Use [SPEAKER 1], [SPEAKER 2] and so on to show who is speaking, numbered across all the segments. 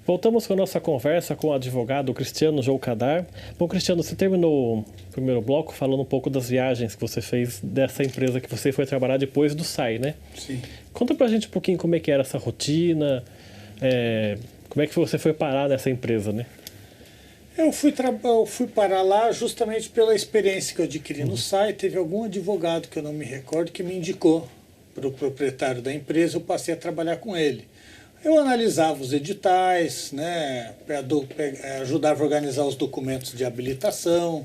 [SPEAKER 1] Voltamos com a nossa conversa com o advogado Cristiano Joucadar. Bom, Cristiano, você terminou o primeiro bloco falando um pouco das viagens que você fez dessa empresa que você foi trabalhar depois do SAI, né?
[SPEAKER 2] Sim.
[SPEAKER 1] Conta pra gente um pouquinho como é que era essa rotina, como é que você foi parar nessa empresa, né?
[SPEAKER 2] Eu fui parar lá justamente pela experiência que eu adquiri no SAI. Teve algum advogado, que eu não me recordo, que me indicou para o proprietário da empresa. Eu passei a trabalhar com ele. Eu analisava os editais, né, ajudava a organizar os documentos de habilitação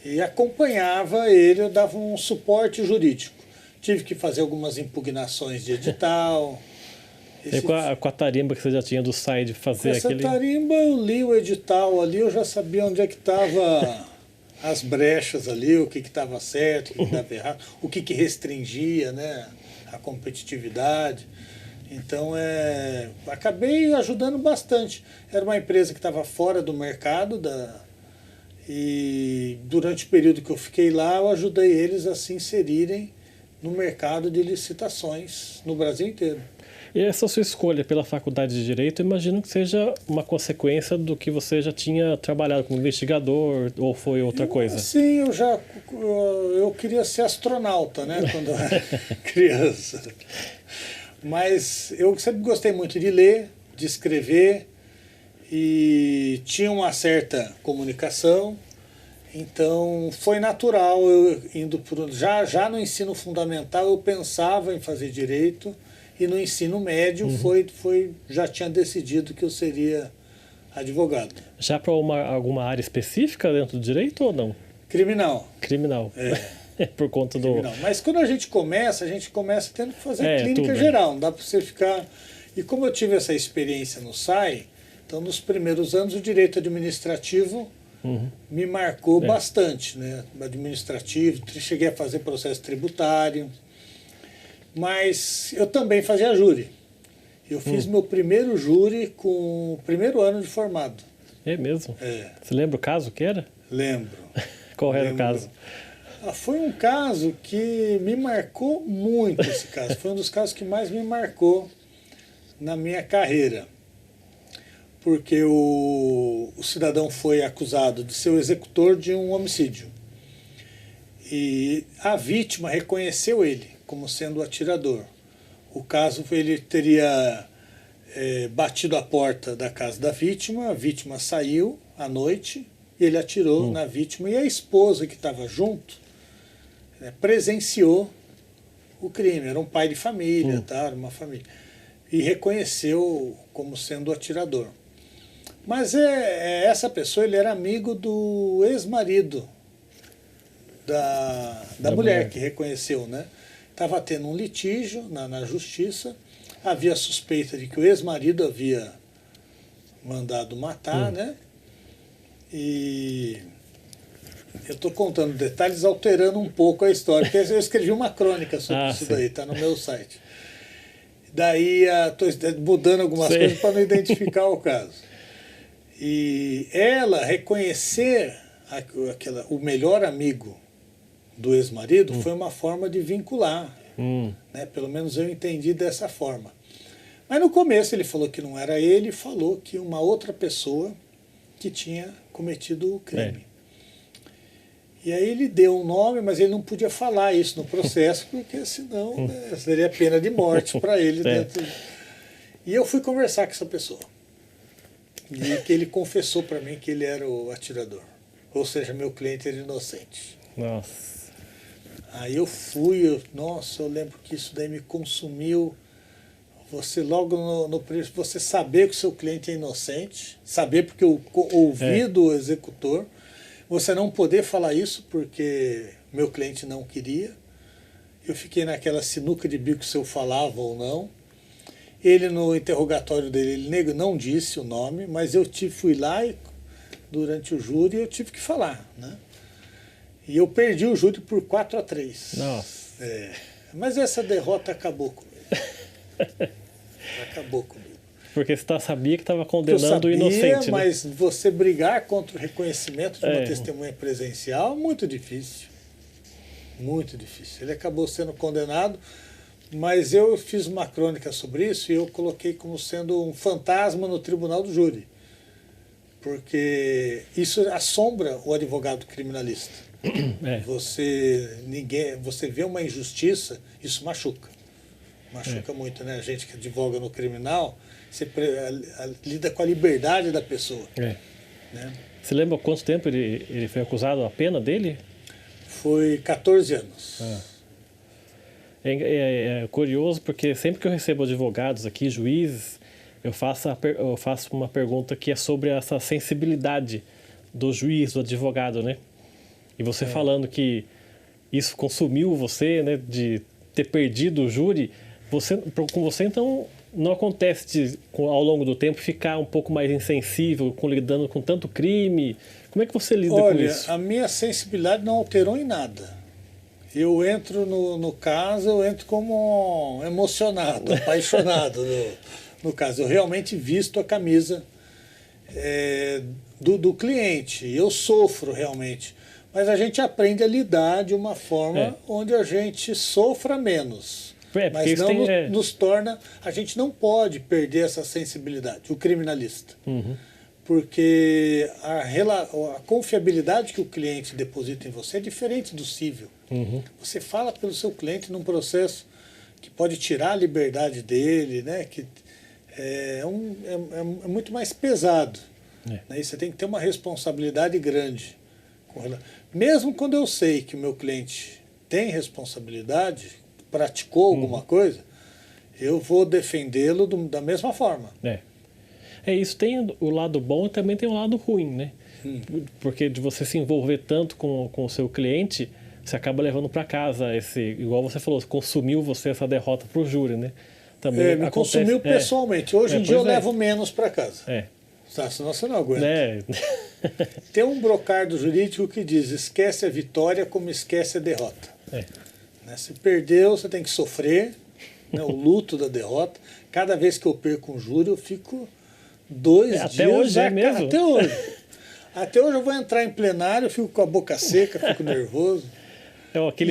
[SPEAKER 2] e acompanhava ele, eu dava um suporte jurídico. Tive que fazer algumas impugnações de edital.
[SPEAKER 1] E com a tarimba que você já tinha do SAI de fazer aquele...
[SPEAKER 2] Essa tarimba, eu li o edital ali, eu já sabia onde é que estava as brechas ali, o que estava certo, o que estava errado, o que restringia, né, a competitividade. Então, acabei ajudando bastante. Era uma empresa que estava fora do mercado e durante o período que eu fiquei lá, eu ajudei eles a se inserirem no mercado de licitações no Brasil inteiro.
[SPEAKER 1] E essa sua escolha pela faculdade de Direito, eu imagino que seja uma consequência do que você já tinha trabalhado como investigador ou foi outra coisa?
[SPEAKER 2] Sim, eu queria ser astronauta, né, quando eu era criança. Mas eu sempre gostei muito de ler, de escrever e tinha uma certa comunicação, então foi natural eu indo já no ensino fundamental eu pensava em fazer direito e no ensino médio já tinha decidido que eu seria advogado.
[SPEAKER 1] Já para alguma área específica dentro do direito ou não?
[SPEAKER 2] Criminal.
[SPEAKER 1] Criminal. Por conta do...
[SPEAKER 2] Criminal. Mas quando a gente começa tendo que fazer clínica
[SPEAKER 1] tudo,
[SPEAKER 2] geral, não dá para você ficar... E como eu tive essa experiência no SAI, então nos primeiros anos o direito administrativo me marcou bastante, né? Administrativo, cheguei a fazer processo tributário, mas eu também fazia júri. Eu fiz meu primeiro júri com o primeiro ano de formado.
[SPEAKER 1] É mesmo? Você lembra o caso que era?
[SPEAKER 2] Lembro.
[SPEAKER 1] Qual era o caso?
[SPEAKER 2] Foi um caso que me marcou muito, esse caso. Foi um dos casos que mais me marcou na minha carreira. Porque o cidadão foi acusado de ser o executor de um homicídio. E a vítima reconheceu ele como sendo o atirador. O caso, ele teria batido a porta da casa da vítima, a vítima saiu à noite, e ele atirou na vítima, e a esposa que estava junto presenciou o crime. Era um pai de família, tá? Uma família. E reconheceu como sendo o atirador. Mas essa pessoa, ele era amigo do ex-marido da mulher que reconheceu, né? Estava tendo um litígio na justiça, havia suspeita de que o ex-marido havia mandado matar, né? E eu estou contando detalhes, alterando um pouco a história, porque eu escrevi uma crônica sobre isso daí, está no meu site. Daí estou mudando algumas coisas para não identificar o caso. E ela reconhecer o melhor amigo do ex-marido foi uma forma de vincular. Né? Pelo menos eu entendi dessa forma. Mas no começo ele falou que não era ele, falou que uma outra pessoa que tinha cometido o crime. E aí ele deu um nome, mas ele não podia falar isso no processo, porque senão seria pena de morte para ele. Dentro. E eu fui conversar com essa pessoa. E que ele confessou para mim que ele era o atirador. Ou seja, meu cliente era inocente.
[SPEAKER 1] Nossa.
[SPEAKER 2] Aí eu fui, eu lembro que isso daí me consumiu. Você logo você saber que o seu cliente é inocente, saber porque eu ouvi do executor, você não poder falar isso porque meu cliente não queria. Eu fiquei naquela sinuca de bico se eu falava ou não. Ele no interrogatório dele, ele não disse o nome, mas eu fui lá e durante o júri eu tive que falar, né? E eu perdi o júri por 4-3.
[SPEAKER 1] Nossa.
[SPEAKER 2] Mas essa derrota acabou comigo. Acabou comigo.
[SPEAKER 1] Porque você sabia que estava condenando o inocente, né?
[SPEAKER 2] Mas você brigar contra o reconhecimento de uma testemunha presencial, muito difícil. Muito difícil. Ele acabou sendo condenado Mas eu fiz uma crônica sobre isso e eu coloquei como sendo um fantasma no tribunal do júri. Porque isso assombra o advogado criminalista. Você vê uma injustiça, isso machuca. Machuca muito, né? A gente que advoga no criminal, você lida com a liberdade da pessoa. Né?
[SPEAKER 1] Você lembra quanto tempo ele foi acusado, a pena dele?
[SPEAKER 2] Foi 14 anos.
[SPEAKER 1] É curioso porque sempre que eu recebo advogados aqui, juízes, eu faço uma pergunta que é sobre essa sensibilidade do juiz, do advogado, né? E você falando que isso consumiu você, né, de ter perdido o júri, com você então não acontece ao longo do tempo ficar um pouco mais insensível, lidando com tanto crime? Como é que você lida com isso?
[SPEAKER 2] Olha, a minha sensibilidade não alterou em nada. Eu entro no caso, eu entro como emocionado, apaixonado no caso. Eu realmente visto a camisa do cliente. Eu sofro realmente. Mas a gente aprende a lidar de uma forma onde a gente sofra menos. Mas não nos torna... A gente não pode perder essa sensibilidade, o criminalista. Porque a confiabilidade que o cliente deposita em você é diferente do cível. Você fala pelo seu cliente num processo que pode tirar a liberdade dele, né? Que é muito mais pesado. Né? E você tem que ter uma responsabilidade grande. Mesmo quando eu sei que o meu cliente tem responsabilidade, praticou alguma coisa, eu vou defendê-lo da mesma forma.
[SPEAKER 1] Isso tem o lado bom e também tem o lado ruim, né? Porque de você se envolver tanto com o seu cliente, você acaba levando para casa igual você falou, consumiu você essa derrota para o júri, né? Também
[SPEAKER 2] me consumiu pessoalmente. Hoje em dia eu levo menos para casa. Senão você não aguenta. Tem um brocardo jurídico que diz: esquece a vitória como esquece a derrota. Se perdeu, você tem que sofrer, né, o luto da derrota. Cada vez que eu perco um júri, eu fico 2 dias...
[SPEAKER 1] Até hoje mesmo?
[SPEAKER 2] Até hoje. Até hoje eu vou entrar em plenário, eu fico com a boca seca, fico nervoso.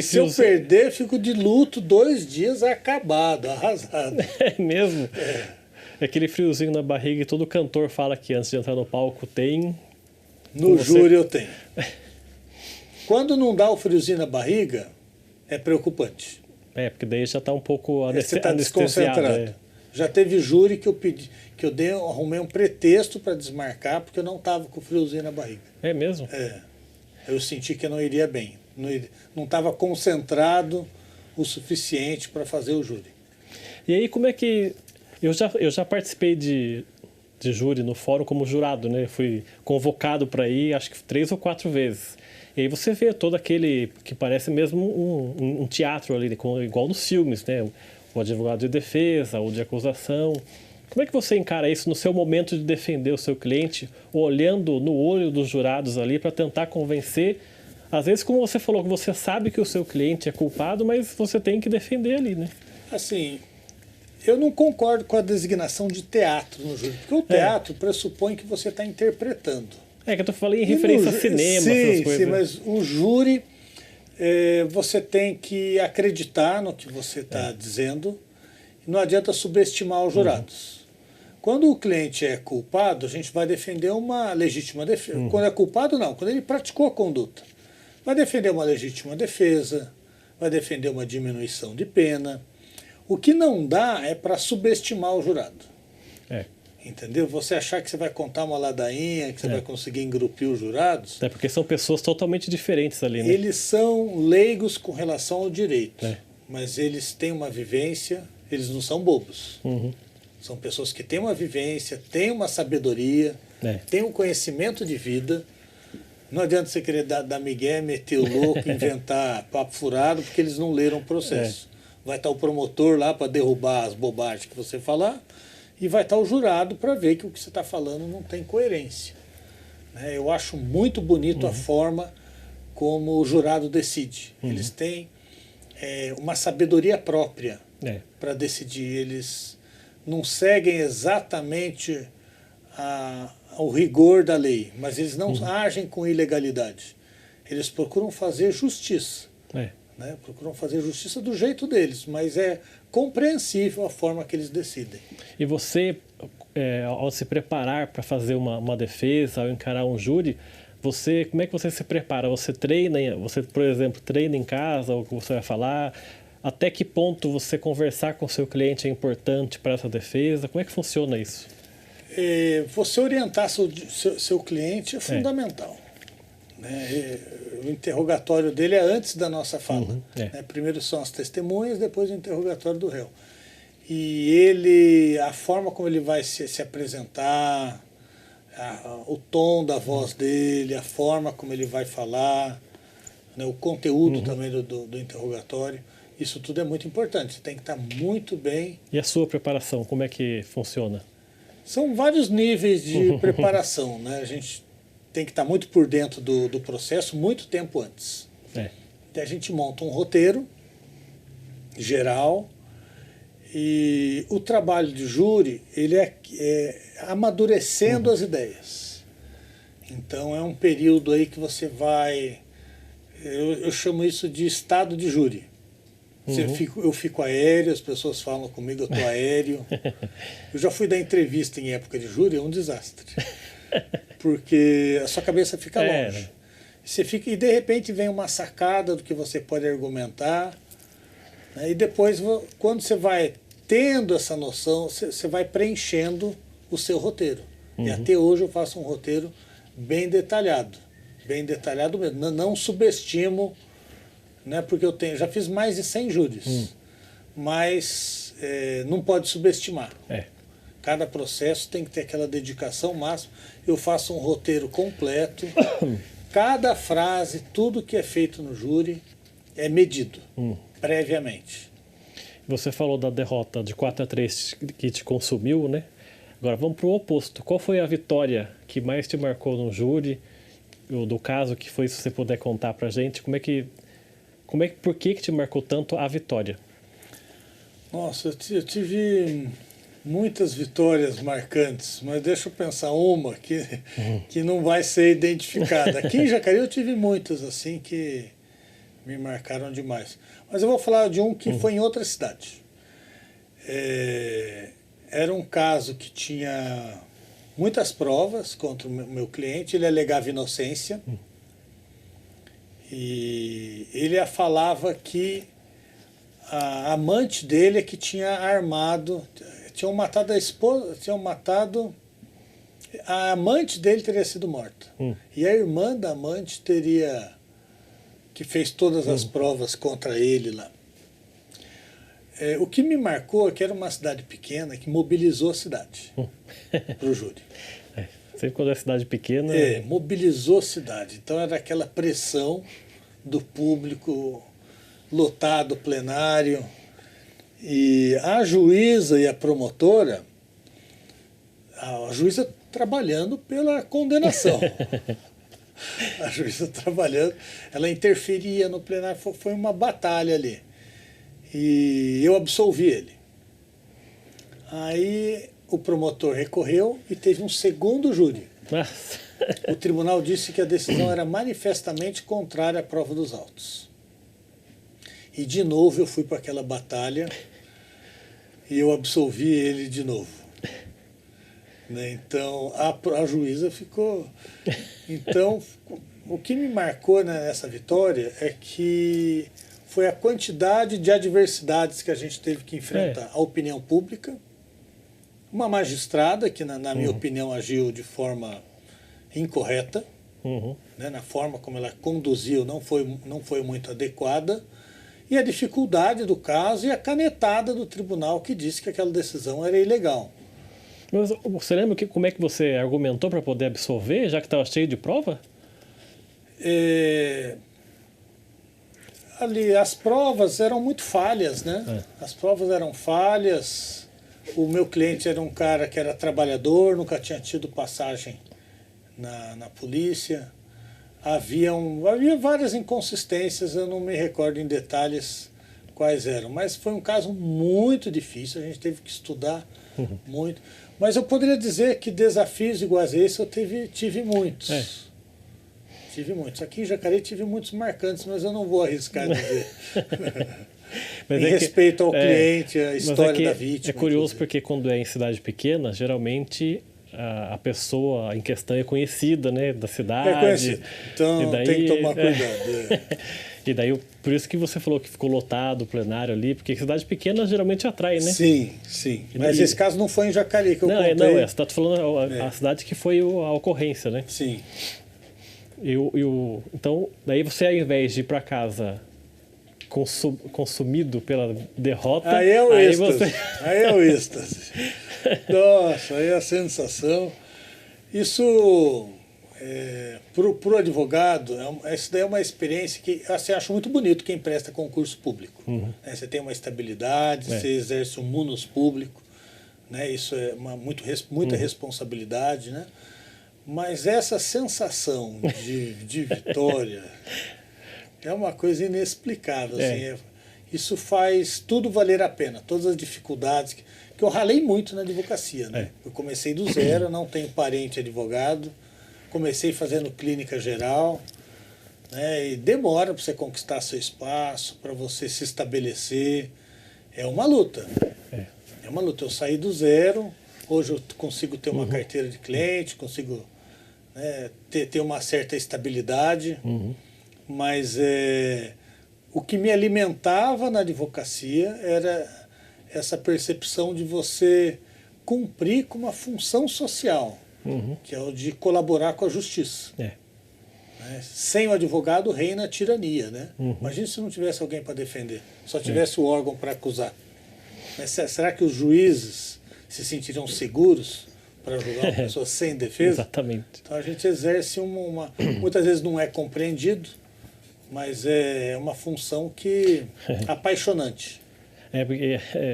[SPEAKER 2] Se eu perder, eu fico de luto 2 dias acabado, arrasado.
[SPEAKER 1] É mesmo? Aquele friozinho na barriga e todo cantor fala que antes de entrar no palco tem...
[SPEAKER 2] No júri eu tenho. Quando não dá o friozinho na barriga, é preocupante.
[SPEAKER 1] Porque daí já está um pouco
[SPEAKER 2] você está desconcentrado. Já teve júri que eu arrumei um pretexto para desmarcar porque eu não estava com o friozinho na barriga.
[SPEAKER 1] É mesmo?
[SPEAKER 2] Eu senti que eu não iria bem. Não estava concentrado o suficiente para fazer o júri.
[SPEAKER 1] E aí como é que... Eu já participei de júri no fórum como jurado, né? Fui convocado para ir, acho que 3 ou 4 vezes. E aí você vê todo aquele que parece mesmo um teatro ali, igual nos filmes, né? O advogado de defesa, o de acusação. Como é que você encara isso no seu momento de defender o seu cliente, olhando no olho dos jurados ali para tentar convencer? Às vezes, como você falou, que você sabe que o seu cliente é culpado, mas você tem que defender ali, né?
[SPEAKER 2] Assim, eu não concordo com a designação de teatro no júri, porque o teatro pressupõe que você está interpretando.
[SPEAKER 1] Que eu falando em referência a cinema, essas coisas. Sim,
[SPEAKER 2] mas o júri, você tem que acreditar no que você está dizendo, e não adianta subestimar os jurados. Quando o cliente é culpado, a gente vai defender uma legítima defesa. Quando é culpado, não. Quando ele praticou a conduta, vai defender uma legítima defesa, vai defender uma diminuição de pena. O que não dá é para subestimar o jurado. Entendeu? Você achar que você vai contar uma ladainha, que você vai conseguir engrupir os jurados.
[SPEAKER 1] Porque são pessoas totalmente diferentes ali, né?
[SPEAKER 2] Eles são leigos com relação ao direito, mas eles têm uma vivência, eles não são bobos. São pessoas que têm uma vivência, têm uma sabedoria, têm um conhecimento de vida. Não adianta você querer dar migué, meter o louco, inventar papo furado, porque eles não leram o processo. Vai estar o promotor lá para derrubar as bobagens que você falar, e vai estar o jurado para ver que o que você está falando não tem coerência. Eu acho muito bonito a forma como o jurado decide. Eles têm uma sabedoria própria para decidir. Eles não seguem exatamente o rigor da lei, mas eles não agem com ilegalidade. Eles procuram fazer justiça. né? Procuram fazer justiça do jeito deles, mas é compreensível a forma que eles decidem.
[SPEAKER 1] E você, ao se preparar para fazer uma defesa, ao encarar um júri, como é que você se prepara? Você treina, por exemplo, treina em casa, o que você vai falar? Até que ponto você conversar com o seu cliente é importante para essa defesa? Como é que funciona isso?
[SPEAKER 2] Você orientar seu cliente é fundamental. Né? O interrogatório dele é antes da nossa fala. Né? Primeiro são as testemunhas, depois o interrogatório do réu. E a forma como ele vai se apresentar, o tom da voz dele, a forma como ele vai falar, né? O conteúdo também do interrogatório, isso tudo é muito importante. Você tem que estar muito bem.
[SPEAKER 1] E a sua preparação, como é que funciona?
[SPEAKER 2] São vários níveis de preparação, né? A gente tem que estar muito por dentro do processo muito tempo antes. Então a gente monta um roteiro geral e o trabalho de júri ele é amadurecendo as ideias. Então é um período aí que você vai... Eu chamo isso de estado de júri. Eu fico aéreo, as pessoas falam comigo, eu estou aéreo. Eu já fui dar entrevista em época de júri, é um desastre. Porque a sua cabeça fica longe. E de repente vem uma sacada do que você pode argumentar. Né? E depois, quando você vai tendo essa noção, você vai preenchendo o seu roteiro. E até hoje eu faço um roteiro bem detalhado mesmo. Não subestimo... Né, porque já fiz mais de 100 júris, mas não pode subestimar. Cada processo tem que ter aquela dedicação máxima. Eu faço um roteiro completo, cada frase, tudo que é feito no júri é medido previamente.
[SPEAKER 1] Você falou da derrota de 4-3 que te consumiu, né? Agora vamos para o oposto. Qual foi a vitória que mais te marcou no júri? Ou do caso que foi, se você puder contar para a gente, por que te marcou tanto a vitória?
[SPEAKER 2] Nossa, eu tive muitas vitórias marcantes, mas deixa eu pensar uma que não vai ser identificada. Aqui em Jacareí eu tive muitas assim que me marcaram demais. Mas eu vou falar de um que foi em outra cidade. Era um caso que tinha muitas provas contra o meu cliente, ele alegava inocência. E ele falava que a amante dele é que tinha armado, tinham matado a esposa, a amante dele teria sido morta. E a irmã da amante que fez todas as provas contra ele lá. O que me marcou é que era uma cidade pequena que mobilizou a cidade para o júri.
[SPEAKER 1] Sempre quando é cidade pequena...
[SPEAKER 2] mobilizou a cidade. Então era aquela pressão do público lotado, plenário. E a juíza e a promotora, a juíza trabalhando pela condenação. A juíza trabalhando, ela interferia no plenário, foi uma batalha ali. E eu absolvi ele. Aí o promotor recorreu e teve um segundo júri. O tribunal disse que a decisão era manifestamente contrária à prova dos autos. E de novo eu fui para aquela batalha e eu absolvi ele de novo. Né? Então a juíza ficou... Então o que me marcou nessa vitória é que foi a quantidade de adversidades que a gente teve que enfrentar. A opinião pública, uma magistrada que, na minha opinião, agiu de forma incorreta, né, na forma como ela conduziu não foi muito adequada, e a dificuldade do caso e a canetada do tribunal que disse que aquela decisão era ilegal.
[SPEAKER 1] Mas você lembra como é que você argumentou para poder absolver, já que estava cheio de prova?
[SPEAKER 2] Ali as provas eram muito falhas, né? As provas eram falhas. O meu cliente era um cara que era trabalhador, nunca tinha tido passagem na polícia. Havia várias inconsistências, eu não me recordo em detalhes quais eram, mas foi um caso muito difícil, a gente teve que estudar muito. Mas eu poderia dizer que desafios iguais a esse eu tive muitos. tive muitos. Aqui em Jacareí tive muitos marcantes, mas eu não vou arriscar dizer.
[SPEAKER 1] Mas
[SPEAKER 2] em respeito ao cliente, a
[SPEAKER 1] mas
[SPEAKER 2] história da vítima.
[SPEAKER 1] É curioso
[SPEAKER 2] inclusive.
[SPEAKER 1] porque quando é em cidade pequena, geralmente a pessoa em questão é conhecida, né, da cidade.
[SPEAKER 2] É conhecido. Então
[SPEAKER 1] e daí,
[SPEAKER 2] tem que tomar cuidado.
[SPEAKER 1] E daí, por isso que você falou que ficou lotado o plenário ali, porque cidade pequena geralmente atrai, né?
[SPEAKER 2] Sim, sim. Mas esse caso não foi em Jacareí que eu contei.
[SPEAKER 1] Não, você está falando a cidade que foi a ocorrência, né?
[SPEAKER 2] Sim.
[SPEAKER 1] Então, daí você, ao invés de ir para casa consumido pela derrota...
[SPEAKER 2] Aí é o êxtase. Aí é o êxtase. Nossa, aí é a sensação. Isso, para o advogado, isso daí é uma experiência que assim, eu acho muito bonito quem presta concurso público.
[SPEAKER 1] Uhum.
[SPEAKER 2] Né? Você tem uma estabilidade, você exerce um munus público, né? Isso é muita responsabilidade, né? Mas essa sensação de vitória é uma coisa inexplicável. Assim, isso faz tudo valer a pena, todas as dificuldades que eu ralei muito na advocacia. Né? Eu comecei do zero, não tenho parente advogado, comecei fazendo clínica geral, né? E demora para você conquistar seu espaço, para você se estabelecer. É uma luta. É uma luta. Eu saí do zero, hoje eu consigo ter uma carteira de cliente, consigo, né, ter uma certa estabilidade, mas o que me alimentava na advocacia era essa percepção de você cumprir com uma função social, que é o de colaborar com a justiça. Né? Sem o advogado reina a tirania. Né? Imagina se não tivesse alguém para defender, só tivesse o órgão para acusar. Mas será que os juízes se sentiriam seguros para julgar uma pessoa sem defesa?
[SPEAKER 1] Exatamente.
[SPEAKER 2] Então a gente exerce muitas vezes não é compreendido, mas é uma função que apaixonante.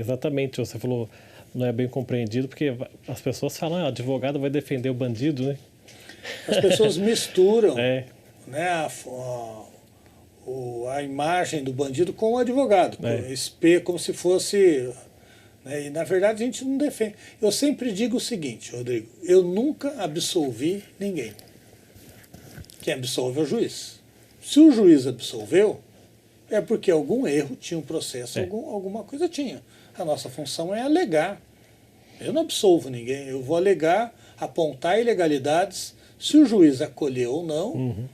[SPEAKER 1] Exatamente, você falou, não é bem compreendido, porque as pessoas falam, advogado vai defender o bandido, né?
[SPEAKER 2] As pessoas misturam né, a imagem do bandido com o advogado, como se fosse... Né, e na verdade a gente não defende. Eu sempre digo o seguinte, Rodrigo, eu nunca absolvi ninguém. Quem absolve é o juiz. Se o juiz absolveu, é porque algum erro tinha um processo, alguma coisa tinha. A nossa função é alegar. Eu não absolvo ninguém, eu vou alegar, apontar ilegalidades. Se o juiz acolheu ou não,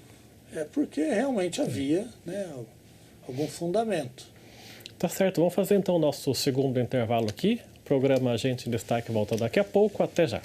[SPEAKER 2] é porque realmente havia, né, algum fundamento.
[SPEAKER 1] Tá certo, vamos fazer então o nosso segundo intervalo aqui. O programa Agente em Destaque volta daqui a pouco. Até já.